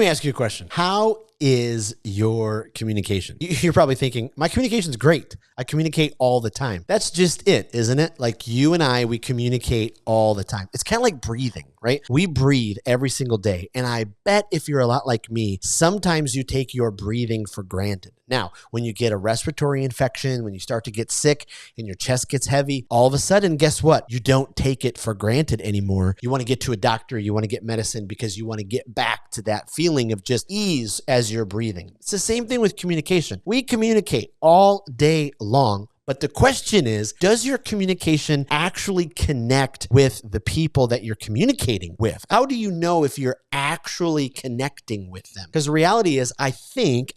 me ask you a question. How is your communication? You're probably thinking, my communication's great. I communicate all the time. That's just it, isn't it? Like you and I, we communicate all the time. It's kind of like breathing, right? We breathe every single day. And I bet if you're a lot like me, sometimes you take your breathing for granted. Now, when you get a respiratory infection, when you start to get sick and your chest gets heavy, all of a sudden, guess what? You don't take it for granted anymore. You want to get to a doctor, you want to get medicine because you want to get back to that feeling of just ease as you're breathing. It's the same thing with communication. We communicate all day long. But the question is, does your communication actually connect with the people that you're communicating with? How do you know if you're actually connecting with them? Because the reality is, I think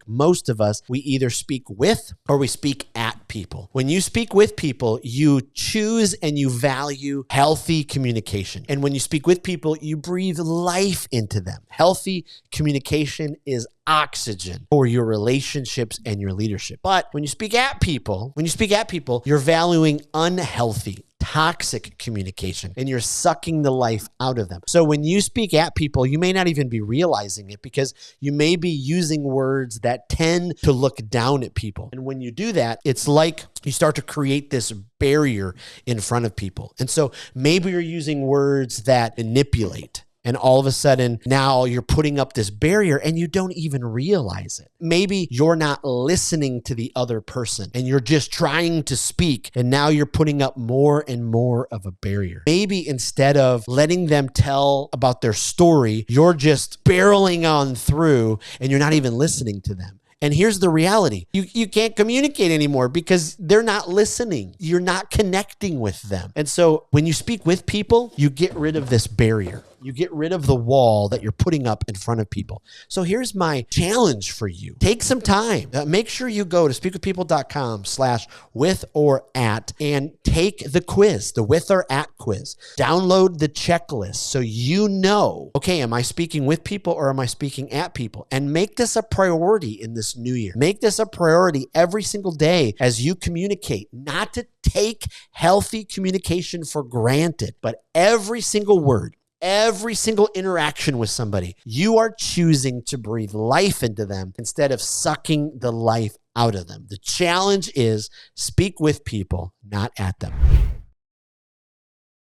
most of us, we either speak with or we speak at people. When you speak with people, you choose and you value healthy communication. And when you speak with people, you breathe life into them. Healthy communication is oxygen for your relationships and your leadership. But when you speak at people, you're valuing unhealthy, toxic communication and you're sucking the life out of them. So when you speak at people, you may not even be realizing it because you may be using words that tend to look down at people. And when you do that, it's like you start to create this barrier in front of people. And so maybe you're using words that manipulate. And all of a sudden, now you're putting up this barrier and you don't even realize it. Maybe you're not listening to the other person and you're just trying to speak. And now you're putting up more and more of a barrier. Maybe instead of letting them tell about their story, you're just barreling on through and you're not even listening to them. And here's the reality. You can't communicate anymore because they're not listening. You're not connecting with them. And so when you speak with people, you get rid of this barrier. You get rid of the wall that you're putting up in front of people. So here's my challenge for you. Take some time. Make sure you go to speakwithpeople.com/with-or-at and take the quiz, the with or at quiz. Download the checklist so you know, okay, am I speaking with people or am I speaking at people? And make this a priority in this new year. Make this a priority every single day as you communicate, not to take healthy communication for granted, but every single word, every single interaction with somebody, you are choosing to breathe life into them instead of sucking the life out of them. The challenge is speak with people, not at them.